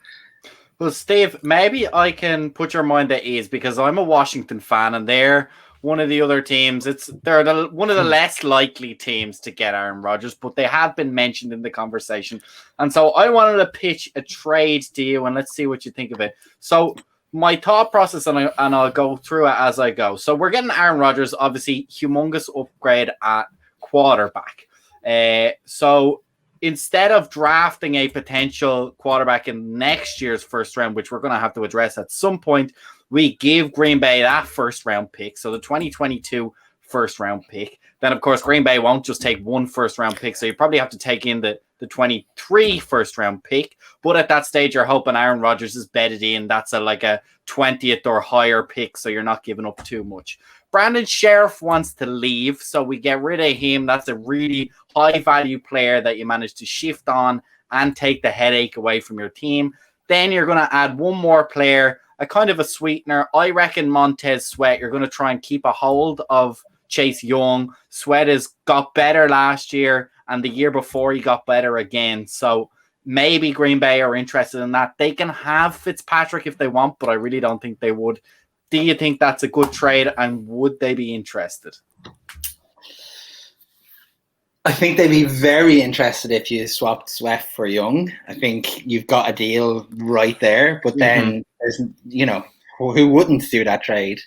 Well, Steve, maybe I can put your mind at ease, because I'm a Washington fan and they're one of the other teams. They're one of the less likely teams to get Aaron Rodgers, but they have been mentioned in the conversation. And so I wanted to pitch a trade to you, and let's see what you think of it. So my thought process, and I'll go through it as I go. So we're getting Aaron Rodgers, obviously humongous upgrade at quarterback. So instead of drafting a potential quarterback in next year's first round, which we're going to have to address at some point, we give Green Bay that first round pick. So the 2022 first round pick. Then, of course, Green Bay won't just take one first round pick. So you probably have to take in the 23 first round pick. But at that stage, you're hoping Aaron Rodgers is bedded in. That's like a 20th or higher pick. So you're not giving up too much. Brandon Sheriff wants to leave, so we get rid of him. That's a really high-value player that you manage to shift on and take the headache away from your team. Then you're going to add one more player, a kind of a sweetener. I reckon Montez Sweat. You're going to try and keep a hold of Chase Young. Sweat has got better last year, and the year before he got better again. So maybe Green Bay are interested in that. They can have Fitzpatrick if they want, but I really don't think they would. Do you think that's a good trade, and would they be interested?
I think they'd be very interested if you swapped Sweat for Young. I think you've got a deal right there. But then there's, you know, who wouldn't do that trade?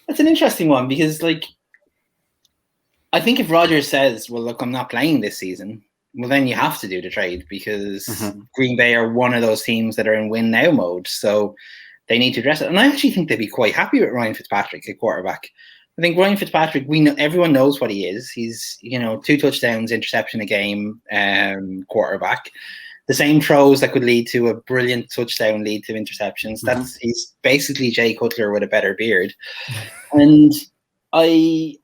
That's an interesting one, because, like, I think if Rodgers says, well, look, I'm not playing this season, well, then you have to do the trade, because Green Bay are one of those teams that are in win now mode. So they need to address it. And I actually think they'd be quite happy with Ryan Fitzpatrick at quarterback. I think Ryan Fitzpatrick, everyone knows what he is. He's, you know, 2 touchdowns, interception a game, quarterback. The same throws that could lead to a brilliant touchdown lead to interceptions. He's basically Jay Cutler with a better beard. And I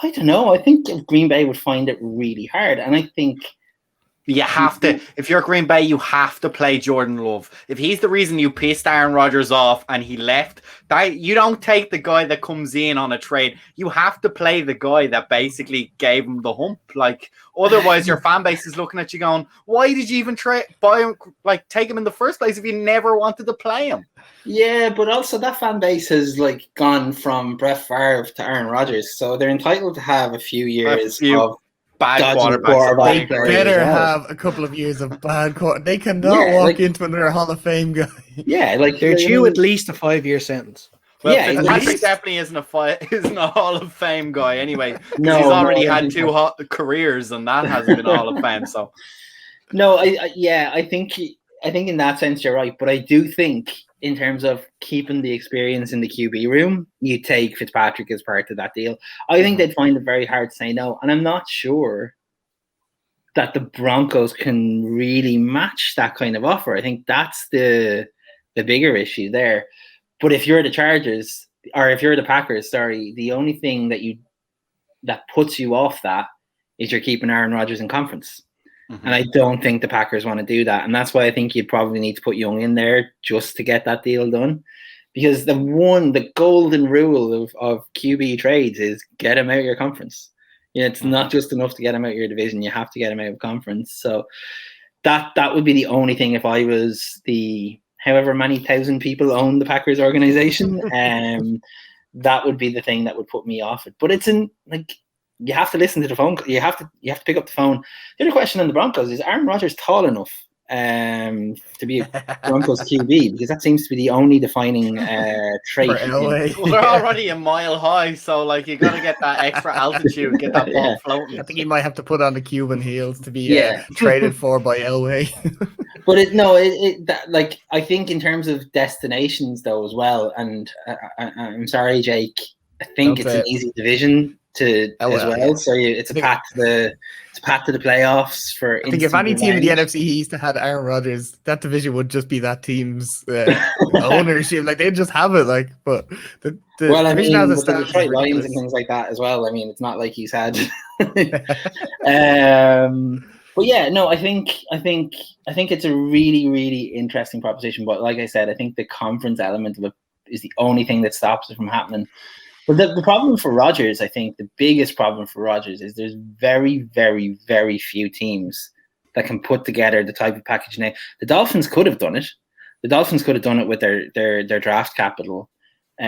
don't know. I think Green Bay would find it really hard. And I think
you have to, if you're Green Bay, you have to play Jordan Love. If he's the reason you pissed Aaron Rodgers off and he left, you don't take the guy that comes in on a trade. You have to play the guy that basically gave him the hump. Like, otherwise your fan base is looking at you going, why did you even buy him, like, take him in the first place if you never wanted to play him?
Yeah, but also that fan base has, like, gone from Brett Favre to Aaron Rodgers, so they're entitled to have a few years of
bad quarterbacks.
They better have a couple of years of bad quarterbacks. They cannot walk into another Hall of Fame guy.
Yeah, like,
they're due at least a 5-year sentence.
Well, yeah, Fitzpatrick definitely isn't a Hall of Fame guy anyway. No, he's already had 2 hot careers, and that hasn't been Hall of Fame. So,
no, I think in that sense you're right, but I do think in terms of keeping the experience in the QB room, you take Fitzpatrick as part of that deal. I think they'd find it very hard to say no, and I'm not sure that the Broncos can really match that kind of offer. I think that's the bigger issue there. But if you're the Chargers, or if you're the Packers, the only thing that puts you off that is you're keeping Aaron Rodgers in conference. And I don't think the Packers want to do that. And that's why I think you'd probably need to put Young in there just to get that deal done. Because the golden rule of QB trades is get him out of your conference. You know, it's not just enough to get him out of your division. You have to get him out of conference. So that would be the only thing if I was the however many thousand people own the Packers organization. That would be the thing that would put me off it. But it's you have to listen to the phone. You have to pick up the phone. The other question on the Broncos is Aaron Rodgers tall enough to be a Broncos QB, because that seems to be the only defining trait.
For Elway.
Well, they're already a mile high, so like you got to get that extra altitude, get that ball
Yeah.
floating.
I think he might have to put on the Cuban heels to be
Yeah.
traded for by Elway.
But like I think in terms of destinations though as well, and I'm sorry, Jake, I think
Don't
it's
say
an
it.
easy division to
Oh,
as
well,
well.
yeah.
So it's a path to the playoffs for.
I think if any team in the
revenge.
NFC East had Aaron Rodgers, that division would just be that team's ownership. Like they'd just have it. Like, but the
Well, I
division
mean,
as it
with the
stands is
Detroit Lions
ridiculous.
and things like that as well. I mean, it's not like he's had. But yeah, no, I think it's a really, really interesting proposition. But like I said, I think the conference element of it is the only thing that stops it from happening. But the problem for Rodgers, I think the biggest problem for Rodgers is there's very, very, very few teams that can put together the type of package now. The Dolphins could have done it. The Dolphins could have done it with their draft capital. But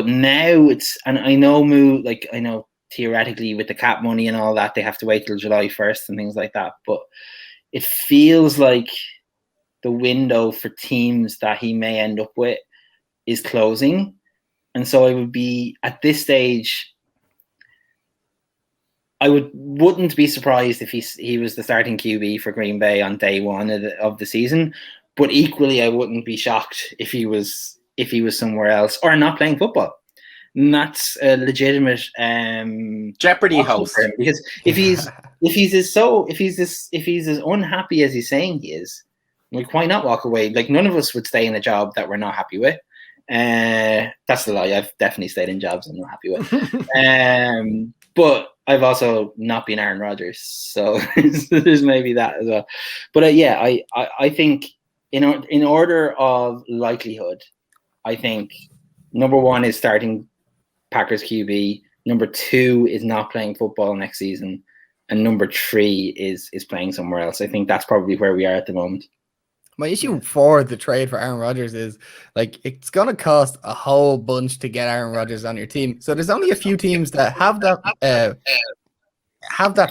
now and I know theoretically with the cap money and all that, they have to wait till July 1st and things like that. But it feels like the window for teams that he may end up with is closing. And so I would be, at this stage, I wouldn't be surprised if he was the starting QB for Green Bay on day one of the season. But equally, I wouldn't be shocked if he was somewhere else or not playing football. And that's a legitimate
Jeopardy host.
for him, because if he's as unhappy as he's saying he is, like, why not walk away? Like, none of us would stay in a job that we're not happy with. That's the lie. I've definitely stayed in jobs I'm not happy with. But I've also not been Aaron Rodgers, so there's maybe that as well. But I think in order of likelihood, I think number one is starting Packers QB. Number two is not playing football next season, and number three is playing somewhere else. I think that's probably where we are at the moment.
My issue for the trade for Aaron Rodgers is, like, it's going to cost a whole bunch to get Aaron Rodgers on your team. So there's only a few teams that have that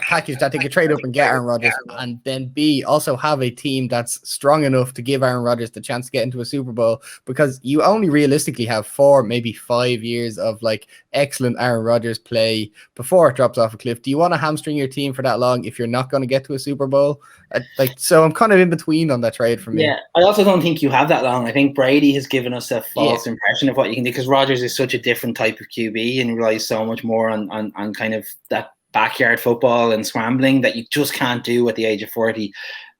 package that they could trade up and get Aaron Rodgers, and then B, also have a team that's strong enough to give Aaron Rodgers the chance to get into a Super Bowl, because you only realistically have 4, maybe 5 years of like excellent Aaron Rodgers play before it drops off a cliff. Do you want to hamstring your team for that long if you're not going to get to a Super Bowl? So I'm kind of in between on that trade for me.
Yeah, I also don't think you have that long. I think Brady has given us a false impression of what you can do, because Rodgers is such a different type of QB and relies so much more on kind of that backyard football and scrambling that you just can't do at the age of 40.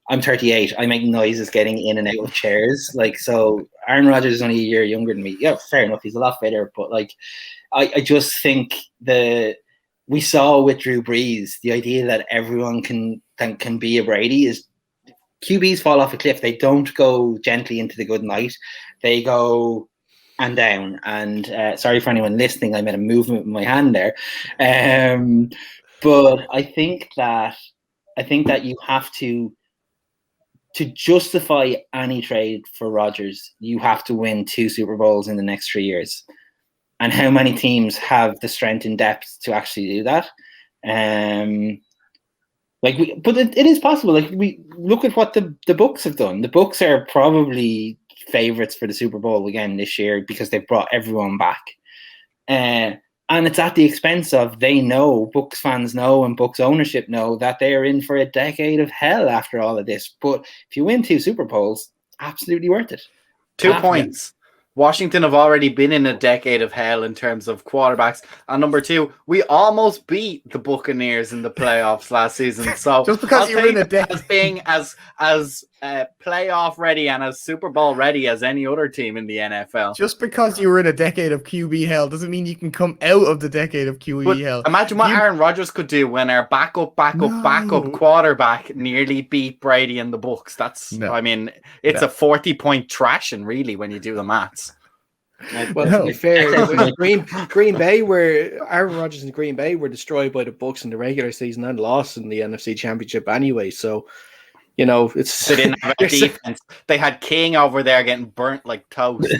I'm 38. I make noises getting in and out of chairs. Like, so Aaron Rodgers is only a year younger than me. Yeah, fair enough. He's a lot fitter, but like, I just think we saw with Drew Brees, the idea that everyone can be a Brady is QBs fall off a cliff. They don't go gently into the good night. They go and down. And sorry for anyone listening, I made a movement with my hand there. But I think that you have to justify any trade for Rodgers, you have to win 2 Super Bowls in the next 3 years. And how many teams have the strength and depth to actually do that? But it is possible. Like, we look at what the Bucs have done. The Bucs are probably favorites for the Super Bowl again this year because they've brought everyone back. And it's at the expense of, Bucs fans know and Bucs ownership know that they are in for a decade of hell after all of this. But if you win 2 Super Bowls, absolutely worth it.
2 points. Washington have already been in a decade of hell in terms of quarterbacks. And number 2, we almost beat the Buccaneers in the playoffs last season. So
just because you're in a decade
as being as playoff ready and as Super Bowl ready as any other team in the NFL.
Just because you were in a decade of QB hell doesn't mean you can come out of the decade of QB hell.
Imagine what Aaron Rodgers could do when our backup quarterback nearly beat Brady and the Bucs. It's a 40-point thrashing, really, when you do the maths.
Well, to be fair, Green Bay Aaron Rodgers and Green Bay were destroyed by the Bucs in the regular season and lost in the NFC Championship anyway. So, they
didn't have a defense. They had King over there getting burnt like toast.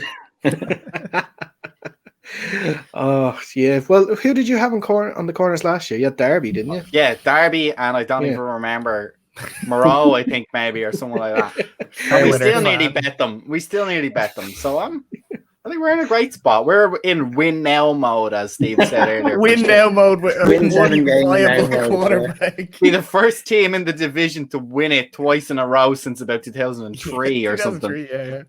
Oh yeah. Well, who did you have on the corners last year? You had Darby, didn't you?
Yeah, Darby, and I don't even remember Moreau, I think maybe, or something like that. And we
with
still
her
nearly
fan.
bet them. So I think we're in a great spot. We're in win now mode, as Steve said earlier.
Win now mode with
Win
one
7 game
viable
now mode,
quarterback.
Be the first team in the division to win it twice in a row since about 2003 or something.
2003, yeah.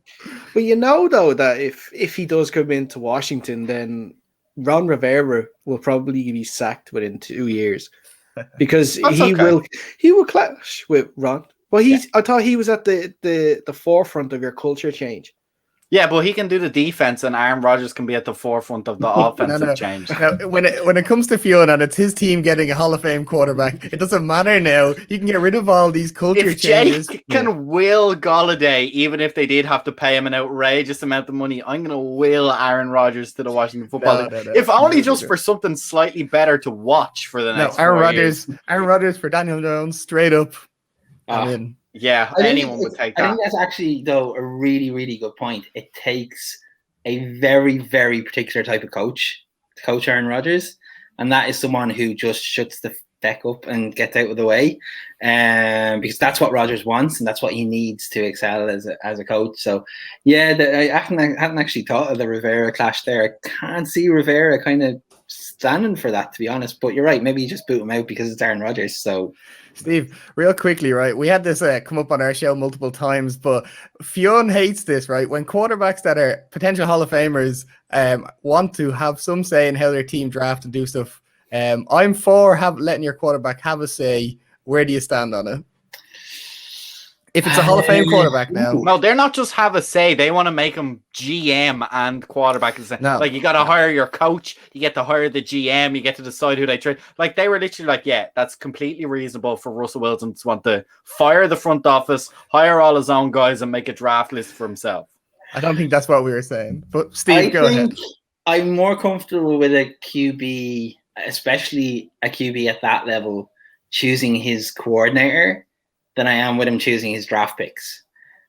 But though, that if he does come into Washington, then Ron Rivera will probably be sacked within 2 years because he will clash with Ron. Well, I thought he was at the forefront of your culture change.
Yeah, but he can do the defense, and Aaron Rodgers can be at the forefront of the offensive change.
Now, when it comes to Fiona and it's his team getting a Hall of Fame quarterback, it doesn't matter now. You can get rid of all these culture
If
changes.
Jake can will Golladay, even if they did have to pay him an outrageous amount of money, I'm going to will Aaron Rodgers to the Washington Football League. If only just for something slightly better to watch for the next 4 years.
Aaron Rodgers for Daniel Jones, straight up.
Yeah, anyone would take that.
I think that's actually, though, a really, really good point. It takes a very, very particular type of coach to coach Aaron Rodgers, and that is someone who just shuts the feck up and gets out of the way, because that's what Rodgers wants and that's what he needs to excel as a coach. So, yeah, I hadn't actually thought of the Rivera clash there. I can't see Rivera kind of standing for that, to be honest. But you're right. Maybe you just boot him out because it's Aaron Rodgers. So.
Steve, real quickly, right? We had this come up on our show multiple times, but Fionn hates this, right? When quarterbacks that are potential Hall of Famers want to have some say in how their team draft and do stuff. I'm for letting your quarterback have a say. Where do you stand on it? If it's a Hall of Fame quarterback now.
No, they're not just have a say. They want to make him GM and quarterback. No. Like, you got to hire your coach. You get to hire the GM. You get to decide who they trade. Like, they were literally like, yeah, that's completely reasonable for Russell Wilson to want to fire the front office, hire all his own guys, and make a draft list for himself.
I don't think that's what we were saying. But, Steve, go ahead.
I'm more comfortable with a QB, especially a QB at that level, choosing his coordinator than I am with him choosing his draft picks.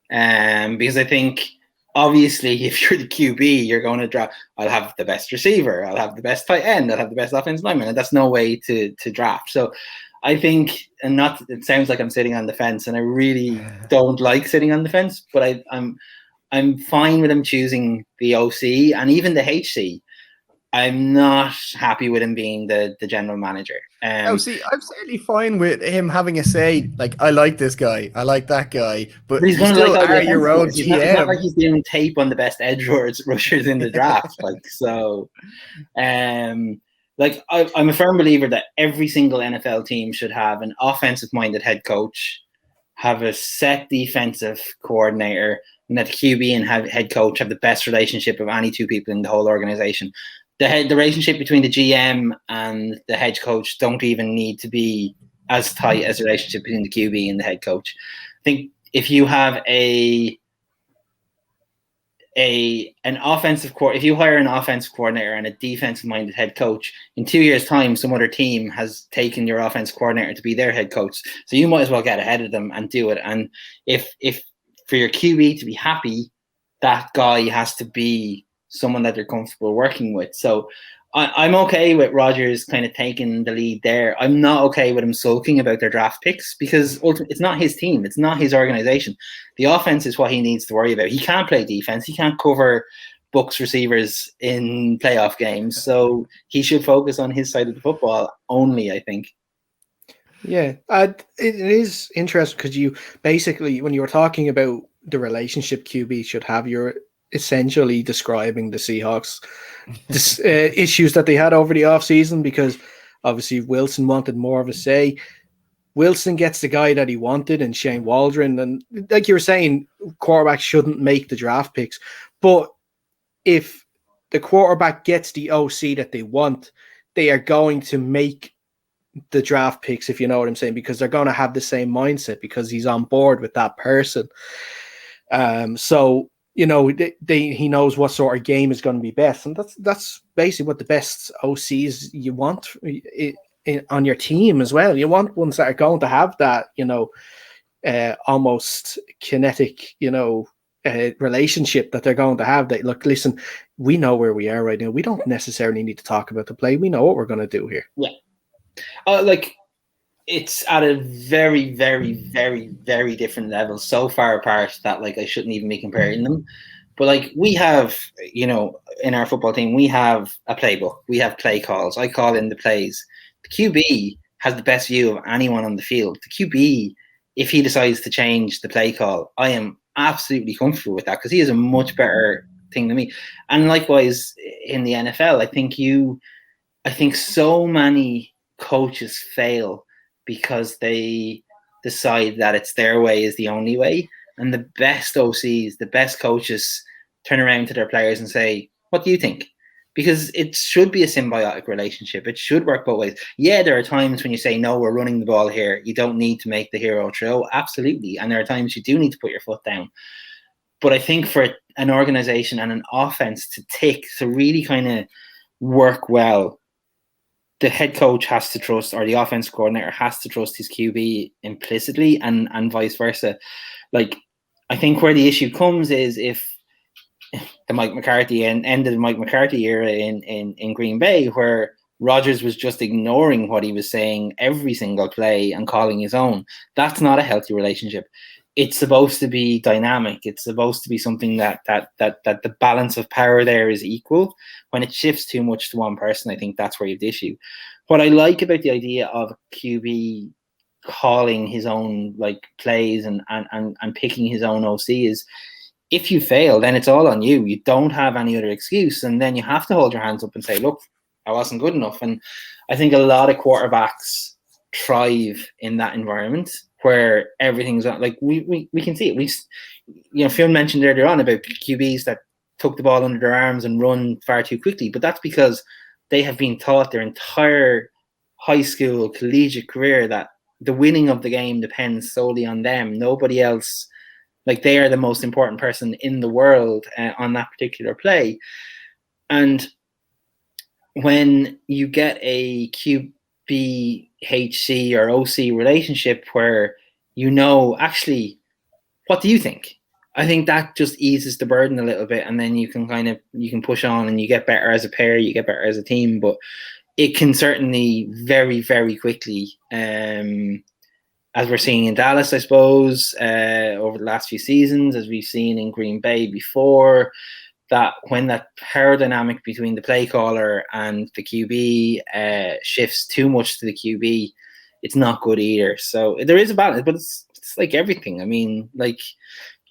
Because I think, obviously, if you're the QB, you're going to draft, I'll have the best receiver, I'll have the best tight end, I'll have the best offensive lineman, and that's no way to draft. So I think, it sounds like I'm sitting on the fence, and I really don't like sitting on the fence, but I'm fine with him choosing the OC and even the HC. I'm not happy with him being the general manager.
I'm certainly fine with him having a say. Like, I like this guy, I like that guy, but he's going to are your own GM.
It's not like he's doing tape on the best edge rushers in the draft. I'm a firm believer that every single NFL team should have an offensive-minded head coach, have a set defensive coordinator, and that QB and head coach have the best relationship of any two people in the whole organization. The relationship between the GM and the head coach don't even need to be as tight as the relationship between the QB and the head coach. I think if you have if you hire an offensive coordinator and a defensive-minded head coach, in 2 years' time, some other team has taken your offensive coordinator to be their head coach. So you might as well get ahead of them and do it. And if for your QB to be happy, that guy has to be someone that they're comfortable working with. So I'm okay with Rodgers kind of taking the lead there. I'm not okay with him sulking about their draft picks because ultimately it's not his team. It's not his organization. The offense is what he needs to worry about. He can't play defense. He can't cover Bucs receivers in playoff games. So he should focus on his side of the football only, I think.
Yeah, it is interesting because you basically, when you were talking about the relationship QB should have, you're essentially describing the Seahawks issues that they had over the offseason, because obviously Wilson wanted more of a say. Wilson gets the guy that he wanted in Shane Waldron, and like you were saying, quarterbacks shouldn't make the draft picks, but if the quarterback gets the OC that they want, they are going to make the draft picks, if you know what I'm saying, because they're going to have the same mindset because he's on board with that person. So you know, he knows what sort of game is going to be best, and that's basically what the best OCs you want on your team as well. You want ones that are going to have that, you know, almost kinetic, you know, relationship that they're going to have. That, look, listen, we know where we are right now. We don't necessarily need to talk about the play. We know what we're going to do here.
Yeah, it's at a very, very, very, very different level, so far apart that like I shouldn't even be comparing them. But like we have, you know, in our football team, we have a playbook, we have play calls. I call in the plays. The QB has the best view of anyone on the field. The QB, if he decides to change the play call, I am absolutely comfortable with that because he is a much better thing than me. And likewise in the NFL, I think so many coaches fail because they decide that it's their way is the only way. And the best OCs, the best coaches turn around to their players and say, what do you think? Because it should be a symbiotic relationship. It should work both ways. Yeah, there are times when you say, no, we're running the ball here. You don't need to make the hero throw. Absolutely. And there are times you do need to put your foot down. But I think for an organization and an offense to tick, to really kind of work well, the head coach has to trust, or the offense coordinator has to trust his QB implicitly, and vice versa. Like, I think where the issue comes is if the Mike McCarthy ended the Mike McCarthy era in Green Bay, where Rodgers was just ignoring what he was saying every single play and calling his own. That's not a healthy relationship. It's supposed to be dynamic. It's supposed to be something that the balance of power there is equal. When it shifts too much to one person, I think that's where you have the issue. What I like about the idea of QB calling his own like plays and picking his own OC is, if you fail, then it's all on you. You don't have any other excuse, and then you have to hold your hands up and say, look, I wasn't good enough. And I think a lot of quarterbacks thrive in that environment where everything's like we can see it. Phil mentioned earlier on about QBs that tuck the ball under their arms and run far too quickly, but that's because they have been taught their entire high school, collegiate career that the winning of the game depends solely on them. Nobody else, like they are the most important person in the world on that particular play. And when you get a QB HC or OC relationship where actually, what do you think? I think that just eases the burden a little bit, and then you can push on and you get better as a pair, you get better as a team. But it can certainly very, very quickly, as we're seeing in Dallas, I suppose, over the last few seasons, as we've seen in Green Bay before, that when that power dynamic between the play caller and the QB shifts too much to the QB, it's not good either. So there is a balance, but it's like everything. I mean, like,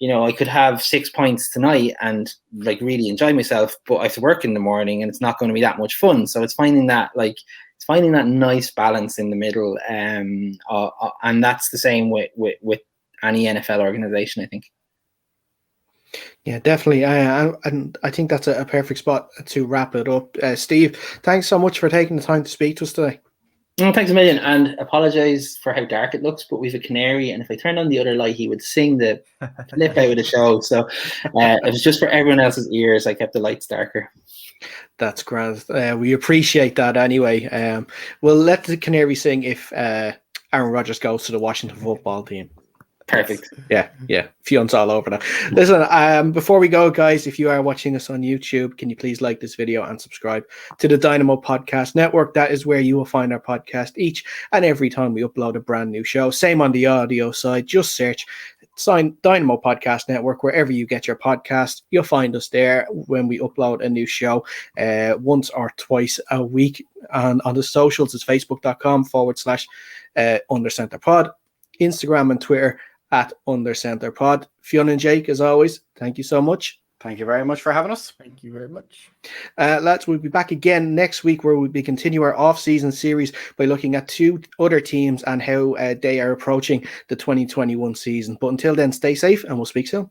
I could have 6 points tonight and like really enjoy myself, but I have to work in the morning and it's not going to be that much fun. So it's finding that nice balance in the middle. And that's the same with any NFL organization, I think.
Yeah, definitely. And I think that's a perfect spot to wrap it up. Steve, thanks so much for taking the time to speak to us today.
Thanks a million, and apologise for how dark it looks, but we've a canary, and if I turned on the other light, he would sing the flip out of the show. So it was just for everyone else's ears. I kept the lights darker. That's
grand. We appreciate that anyway. We'll let the canary sing if Aaron Rodgers goes to the Washington football team.
Perfect.
Yeah. Fion's all over that. Listen, before we go, guys, if you are watching us on YouTube, can you please like this video and subscribe to the Dynamo Podcast Network? That is where you will find our podcast each and every time we upload a brand new show. Same on the audio side. Just search Dynamo Podcast Network wherever you get your podcast. You'll find us there when we upload a new show once or twice a week. And on the socials, it's facebook.com/UnderCenterPod, Instagram and Twitter @UnderCenterPod. Fiona and Jake, as always, thank you so much.
Thank you very much for having us.
Thank you very much.
Lads, we'll be back again next week where we'll be continue our off-season series by looking at 2 other teams and how they are approaching the 2021 season. But until then, stay safe and we'll speak soon.